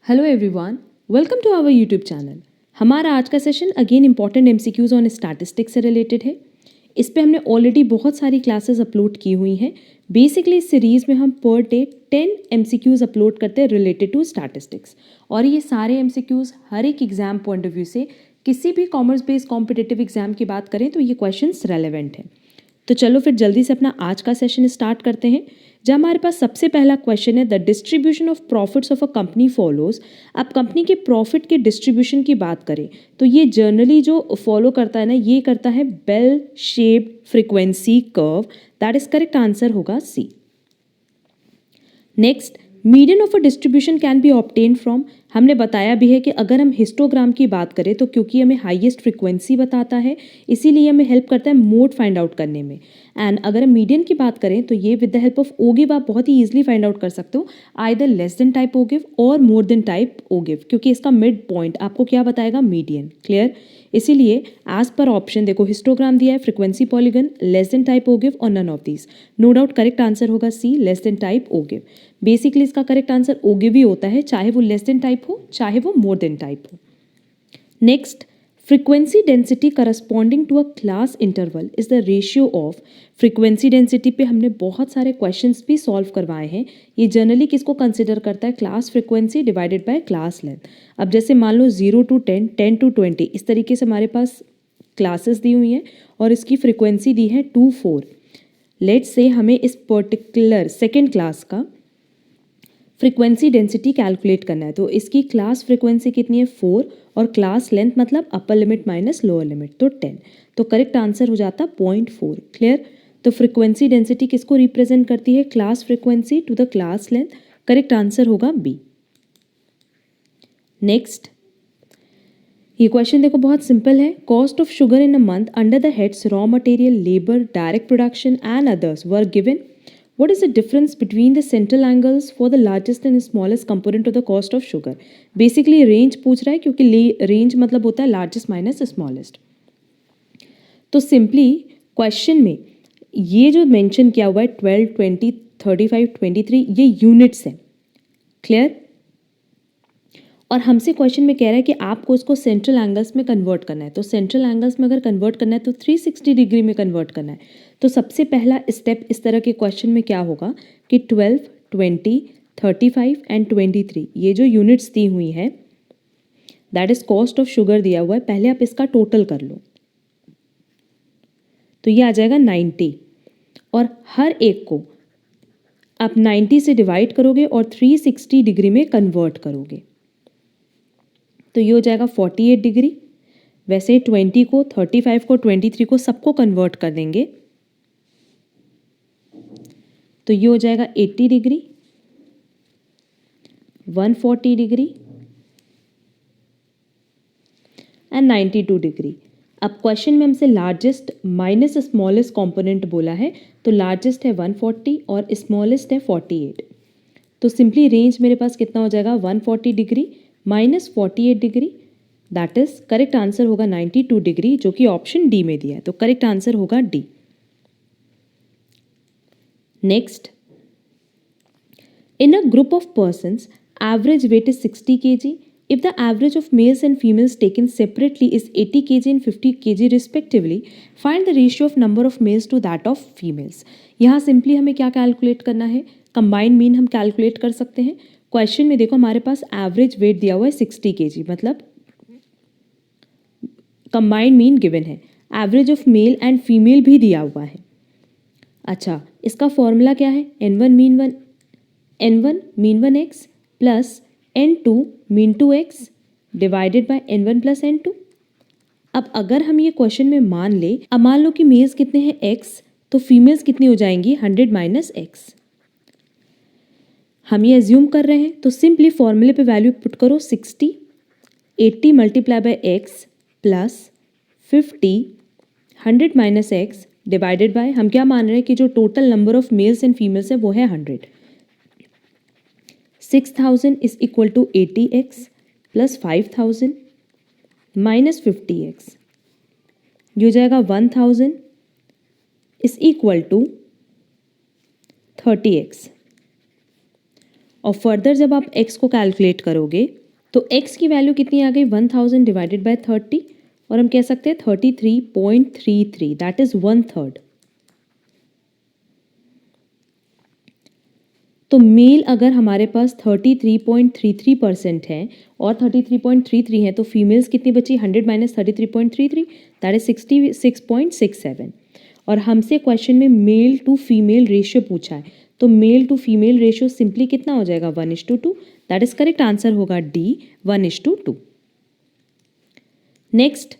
Hello everyone, welcome to our YouTube channel. हमारा आज का session again important MCQs on statistics से related है। इस पे हमने ऑलरेडी बहुत सारी क्लासेस अपलोड की हुई हैं। बेसिकली इस सीरीज़ में हम पर डे 10 एमसीक्यूज अपलोड करते हैं रिलेटेड टू स्टैटिस्टिक्स, और ये सारे एमसीक्यूज हर एक एग्जाम पॉइंट ऑफ व्यू से किसी भी कॉमर्स बेस्ड कॉम्पिटिटिव एग्जाम की बात करें तो ये क्वेश्चंस रेलेवेंट हैं। तो चलो फिर जल्दी से अपना आज का सेशन स्टार्ट करते हैं, जहाँ हमारे पास सबसे पहला क्वेश्चन है the distribution of profits of a company follows. अब कंपनी के प्रॉफिट के डिस्ट्रीब्यूशन की बात करें तो ये जनरली जो फॉलो करता है ना, ये करता है bell shaped frequency curve. That is correct answer होगा C. Next, median of a distribution can be obtain from. हमने बताया भी है कि अगर हम हिस्टोग्राम की बात करें तो क्योंकि हमें हाईएस्ट फ्रीक्वेंसी बताता है, इसीलिए हमें हेल्प करता है मोड फाइंड आउट करने में। एंड अगर हम मीडियन की बात करें तो ये विद द हेल्प ऑफ ओगिव आप बहुत ही ईजिली फाइंड आउट कर सकते हो, either less than type ogive और मोर देन टाइप ओगिव, क्योंकि इसका मिड पॉइंट आपको क्या बताएगा, मीडियन। क्लियर? इसीलिए एज पर ऑप्शन देखो, हिस्टोग्राम दिया है, frequency polygon, less than type ogive और none of these. No doubt correct answer होगा C, less than type ogive. Basically इसका करेक्ट आंसर ओगिव ही होता है, चाहे वो लेस देन टाइप हो चाहे वो मोर देन टाइप हो। Next, frequency density corresponding to a class interval is the ratio of. Frequency density पे हमने बहुत सारे क्वेश्चंस भी सॉल्व करवाए हैं। ये जनरली किसको कंसिडर करता है, class frequency divided by class length. अब जैसे मान लो 0 to 10, 10 to 20, इस तरीके से हमारे पास क्लासेस दी हुई हैं और इसकी फ्रीक्वेंसी दी है 2, 4। लेट्स से हमें इस पर्टिकुलर सेकेंड क्लास का फ्रीक्वेंसी डेंसिटी कैलकुलेट करना है, तो इसकी क्लास फ्रीक्वेंसी कितनी है, 4, और क्लास लेंथ मतलब upper limit minus lower limit तो 10। तो करेक्ट आंसर हो जाता 0.4। क्लियर? तो फ्रीक्वेंसी डेंसिटी किसको रिप्रेजेंट करती है, class frequency to the class length. Correct answer होगा बी। नेक्स्ट, ये क्वेश्चन देखो बहुत सिंपल है। Cost of sugar in a month under the heads raw material, labour, direct production and others were given. What is the difference between the central angles for the largest and smallest component of the cost of sugar? Basically range पूछ रहा है, क्योंकि range मतलब होता है largest minus smallest। तो simply question में ये जो मेंशन किया हुआ है 12, 20, 35, 23, ये यूनिट्स हैं। क्लियर? और हमसे क्वेश्चन में कह रहा है कि आपको इसको सेंट्रल एंगल्स में कन्वर्ट करना है। तो सेंट्रल एंगल्स में अगर कन्वर्ट करना है तो 360 डिग्री में कन्वर्ट करना है। तो सबसे पहला स्टेप इस तरह के क्वेश्चन में क्या होगा कि 12, 20, 35 एंड 23 ये जो यूनिट्स दी हुई हैं, that is cost of sugar दिया हुआ है, पहले आप इसका टोटल कर लो तो ये आ जाएगा 90, और हर एक को आप 90 से डिवाइड करोगे और 360 डिग्री में कन्वर्ट करोगे तो ये हो जाएगा 48 डिग्री। वैसे 20 को, 35 को, 23 को सबको कन्वर्ट कर देंगे तो ये हो जाएगा 80 डिग्री, 140 डिग्री एंड 92 डिग्री। अब क्वेश्चन में हमसे लार्जेस्ट माइनस स्मॉलेस्ट कंपोनेंट बोला है, तो लार्जेस्ट है 140 और स्मॉलेस्ट है 48। तो सिंपली रेंज मेरे पास कितना हो जाएगा, 140 degree minus 48 degree. That is correct answer होगा 92 डिग्री, जो कि ऑप्शन डी में दिया है। तो करेक्ट आंसर होगा D. Next, in a group of persons average weight is 60 kg if the average of males and females taken separately is 80 kg and 50 kg respectively, find the ratio of number of males to that of females। यहाँ simply हमें क्या calculate करना है, combined mean हम calculate कर सकते हैं। Question में देखो हमारे पास एवरेज वेट दिया हुआ है 60 kg, मतलब कंबाइंड मीन गिवन है, average of male and female भी दिया हुआ है। अच्छा, इसका फॉर्मूला क्या है, n1 mean 1 x plus n2 mean 2 x divided bye n1 plus n2। अब अगर हम ये क्वेश्चन में मान ले, अब मान लो कि मेल्स कितने हैं x, तो फीमेल्स कितनी हो जाएंगी 100 माइनस x। हम ये एज्यूम कर रहे हैं तो सिंपली फॉर्मूले पे वैल्यू पुट करो 60, 80 multiply by x plus 50, 100 minus x divided by, हम क्या मान रहे हैं कि जो total number of males and females है वो है 100। 6000 is equal to 80x plus 5000 minus 50x, ये हो जाएगा 1000 इज इक्वल टू 30x। और फर्दर जब आप x को कैलकुलेट करोगे तो x की वैल्यू कितनी आ गई 1000 डिवाइडेड बाय 30 और हम कह सकते हैं 33.33 दैट इज 1/3। तो मेल अगर हमारे पास 33.33% है और 33.33 है तो फीमेल्स कितनी बची 100 माइनस 33.33 दैट इज 66.67। और हमसे क्वेश्चन में मेल टू फीमेल रेशियो पूछा है तो male to female ratio simply कितना हो जाएगा 1:2 दैट इज करेक्ट आंसर होगा D 1:2। Next,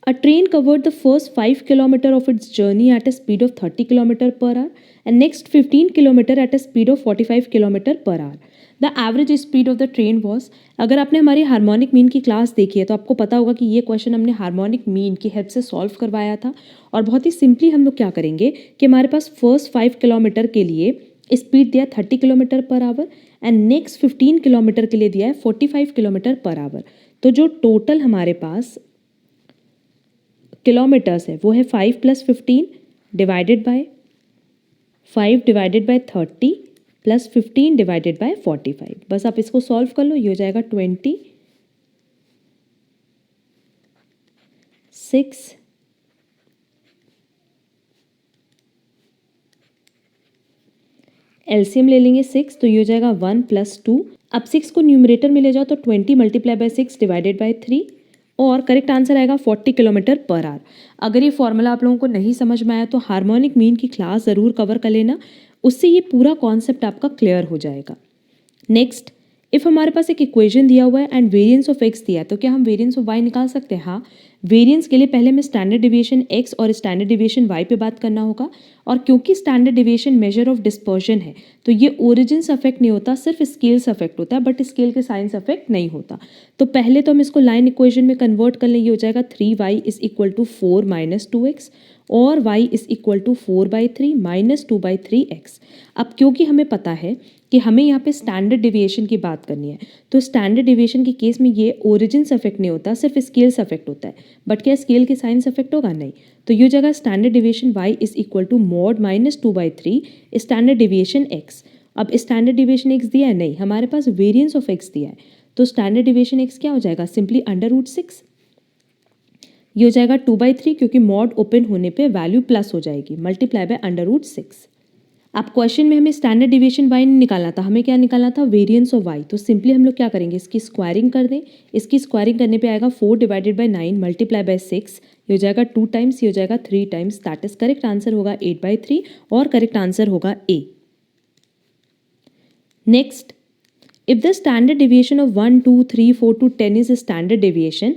a train covered the first 5 km of its journey at a speed of 30 km per hour and next 15 km at a speed of 45 km per hour. The average speed of the train was, अगर आपने हमारी harmonic mean की class देखी है तो आपको पता होगा कि ये क्वेश्चन हमने हार्मोनिक मीन की हेल्प से सॉल्व करवाया था। और बहुत ही सिंपली हम लोग क्या करेंगे कि हमारे पास फर्स्ट 5 किलोमीटर के लिए स्पीड दिया 30 kilometre per hour and next 15 kilometre के लिए दिया है 45 किलोमीटर पर आवर। तो जो टोटल हमारे पास किलोमीटर्स है वो है 5 + 15 divided by 5 divided by 30 + 15 divided by 45। बस आप इसको सॉल्व कर लो, ये हो जाएगा 26। एलसीएम ले लेंगे 6 तो ये हो जाएगा 1 + 2। अब 6 को न्यूमरेटर में ले जाओ तो 20 × 6 डिवाइडेड बाय 3 और करेक्ट आंसर आएगा 40 किलोमीटर पर आवर। अगर ये फॉर्मूला आप लोगों को नहीं समझ में आया तो हार्मोनिक मीन की क्लास ज़रूर कवर कर लेना, उससे ये पूरा कॉन्सेप्ट आपका क्लियर हो जाएगा। नेक्स्ट, इफ़ हमारे पास एक इक्वेशन दिया हुआ है एंड वेरिएंस ऑफ x दिया है तो क्या हम वेरिएंस ऑफ y निकाल सकते हैं? हाँ, वेरिएंस के लिए पहले हमें स्टैंडर्ड डिविएशन x और स्टैंडर्ड डिविएशन y पे बात करना होगा। और क्योंकि standard deviation measure of dispersion है तो ये ओरिजिन से अफेक्ट नहीं होता, सिर्फ स्केल से अफेक्ट होता है, बट स्केल के साइन से अफेक्ट नहीं होता। तो पहले तो हम इसको लाइन इक्वेशन में कन्वर्ट कर लें, ये हो जाएगा 3y = 4 - 2x और y = 4/3 - 2/3x। अब क्योंकि हमें पता है कि हमें यहाँ पे स्टैंडर्ड डिविएशन की बात करनी है तो स्टैंडर्ड डिविएशन के केस में ये ओरिजिन से अफेक्ट नहीं होता, सिर्फ स्केल से अफेक्ट होता है। बट क्या स्केल के साइन से अफेक्ट होगा? नहीं। तो ये जगह standard deviation y = mod -2/3 standard deviation x। अब स्टैंडर्ड डिविएशन x दिया है? नहीं, हमारे पास वेरिएंस ऑफ x दिया है तो स्टैंडर्ड डिविएशन x क्या हो जाएगा? सिंपली √6। ये हो जाएगा 2/3 क्योंकि मॉड ओपन होने पे वैल्यू प्लस हो जाएगी, मल्टीप्लाई बाय √6। अब क्वेश्चन में हमें स्टैंडर्ड डिविएशन y नहीं निकालना था, हमें क्या निकालना था? Variance of y। तो सिंपली हम लोग क्या करेंगे, इसकी स्क्वायरिंग कर दें। इसकी स्क्वायरिंग करने पे आएगा 4 / 9 मल्टीप्लाई बाय 6, ये हो जाएगा 2 टाइम्स, ये हो जाएगा 3 times, that is correct answer होगा 8/3 और करेक्ट आंसर होगा A. Next, if the standard deviation of 1, 2, 3, 4 to 10 is a standard deviation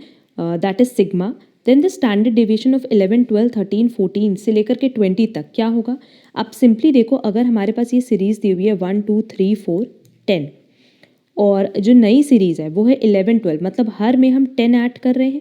that is sigma, then the standard deviation of 11, 12, 13, 14 से लेकर के 20 तक क्या होगा? आप सिंपली देखो, अगर हमारे पास ये सीरीज़ दी हुई है 1, 2, 3, 4, 10 और जो नई सीरीज़ है वो है 11, 12, मतलब हर में हम 10 ऐड कर रहे हैं।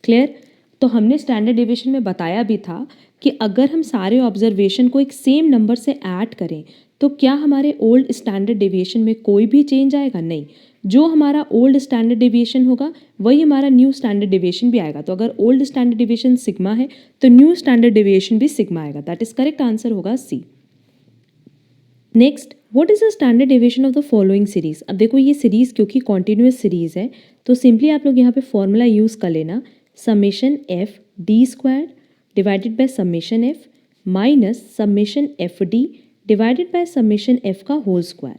क्लियर? तो हमने स्टैंडर्ड डिविएशन में बताया भी था कि अगर हम सारे ऑब्जर्वेशन को एक सेम नंबर से ऐड करें तो क्या हमारे ओल्ड स्टैंडर्ड डिविएशन में कोई भी चेंज आएगा? नहीं। जो हमारा ओल्ड स्टैंडर्ड डिविएशन होगा वही हमारा न्यू स्टैंडर्ड डिविएशन भी आएगा। तो अगर ओल्ड स्टैंडर्ड डिविएशन सिग्मा है तो न्यू स्टैंडर्ड डिविएशन भी सिग्मा आएगा, दैट इज करेक्ट आंसर होगा C. Next, what is the standard deviation of the following series? अब देखो ये सीरीज क्योंकि कॉन्टिन्यूस सीरीज है तो सिंपली आप लोग यहाँ पे फॉर्मूला यूज कर लेना, summation F D square divided by summation F minus summation F D divided by summation F का होल स्क्वायर।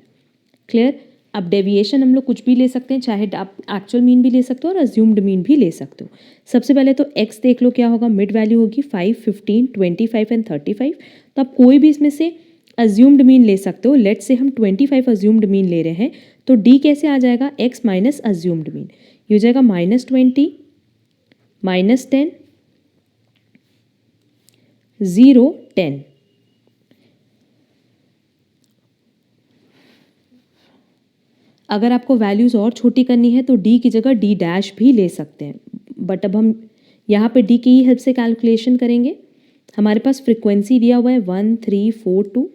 क्लियर? अब डेविएशन हम लोग कुछ भी ले सकते हैं, चाहे आप एक्चुअल मीन भी ले सकते हो और अज्यूम्ड मीन भी ले सकते हो। सबसे पहले तो x देख लो क्या होगा, मिड वैल्यू होगी 5, 15, 25 एंड 35। तो आप कोई भी इसमें से अज्यूम्ड मीन ले सकते हो। लेट से हम 25 अज्यूम्ड मीन ले रहे हैं तो d कैसे आ जाएगा? x माइनस अज्यूम्ड मीन, ये हो जाएगा -20 -10 0 10। अगर आपको वैल्यूज़ और छोटी करनी है तो d की जगह d' भी ले सकते हैं, बट अब हम यहाँ पे d की ही हेल्प से कैलकुलेशन करेंगे। हमारे पास फ्रीक्वेंसी दिया हुआ है 1, 3, 4, 2।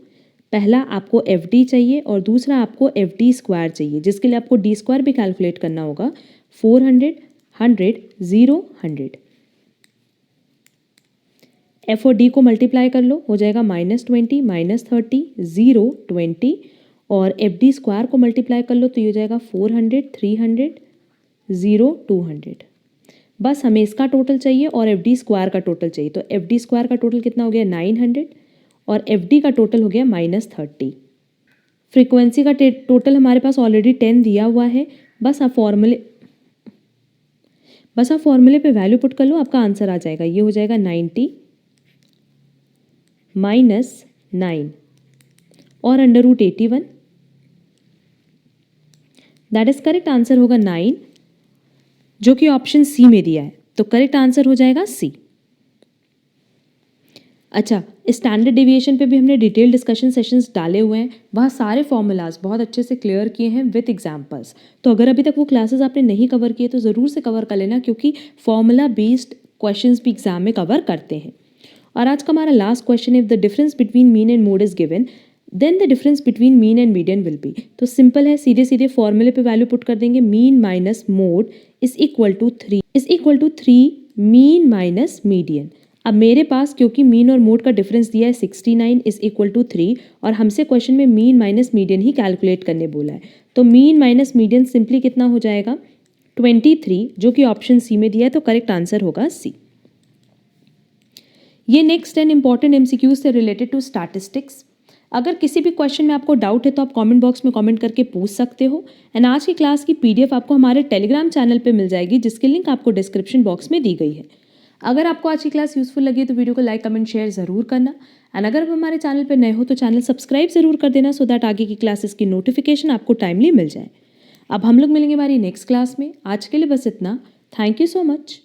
पहला आपको FD चाहिए और दूसरा आपको FD स्क्वायर चाहिए, जिसके लिए आपको D स्क्वायर भी कैलकुलेट करना होगा। 400, 100, 0, 100। F और D को मल्टीप्लाई कर लो, हो जाएगा -20 -30 0 20 और एफ डी स्क्वायर को मल्टीप्लाई कर लो तो ये हो जाएगा 400, 300, 0, 200। बस हमें इसका टोटल चाहिए और एफ डी स्क्वायर का टोटल चाहिए। तो एफ डी स्क्वायर का टोटल कितना हो गया 900 और एफ डी का टोटल हो गया -30। फ्रीक्वेंसी का टोटल हमारे पास ऑलरेडी 10 दिया हुआ है। बस आप फॉर्मूले पे वैल्यू पुट कर लो, आपका आंसर आ जाएगा। ये हो जाएगा 90 माइनस 9 और √81। दैट इज करेक्ट आंसर होगा 9, जो कि ऑप्शन सी में दिया है। तो करेक्ट आंसर हो जाएगा सी। अच्छा, स्टैंडर्ड डेविएशन पे भी हमने डिटेल डिस्कशन सेशंस डाले हुए हैं, वहाँ सारे फॉर्मूलाज बहुत अच्छे से क्लियर किए हैं विद एग्जांपल्स। तो अगर अभी तक वो क्लासेस आपने नहीं कवर किए तो ज़रूर से कवर कर लेना, क्योंकि फॉर्मूला बेस्ड क्वेश्चंस भी एग्जाम में कवर करते हैं। और आज का हमारा लास्ट क्वेश्चन है, if the difference between mean and mode is given then the difference between mean and median will be. तो सिंपल है, सीधे सीधे फॉर्मूले पे वैल्यू पुट कर देंगे। Mean minus mode is equal to 3 mean minus median. अब मेरे पास क्योंकि मीन और मोड का डिफरेंस दिया है 69 इज इक्वल टू 3 और हमसे क्वेश्चन में मीन माइनस मीडियन ही कैलकुलेट करने बोला है। तो मीन माइनस मीडियन सिंपली कितना हो जाएगा 23, जो कि ऑप्शन सी में दिया है। तो करेक्ट आंसर होगा सी। ये नेक्स्ट 10 इंपॉर्टेंट एमसीक्यूज से रिलेटेड टू स्टैटिस्टिक्स। अगर किसी भी क्वेश्चन में आपको डाउट है तो आप कमेंट बॉक्स में कमेंट करके पूछ सकते हो। एंड आज की क्लास की पीडीएफ आपको हमारे टेलीग्राम चैनल पे मिल जाएगी, जिसकी लिंक आपको डिस्क्रिप्शन बॉक्स में दी गई है। अगर आपको आज की क्लास यूजफुल लगी तो वीडियो को लाइक कमेंट शेयर ज़रूर करना। एंड अगर आप हमारे चैनल पर नए हो तो चैनल सब्सक्राइब ज़रूर कर देना, सो दैट आगे की क्लासेस की नोटिफिकेशन आपको टाइमली मिल जाए। अब हम लोग मिलेंगे हमारी नेक्स्ट क्लास में। आज के लिए बस इतना। Thank you so much.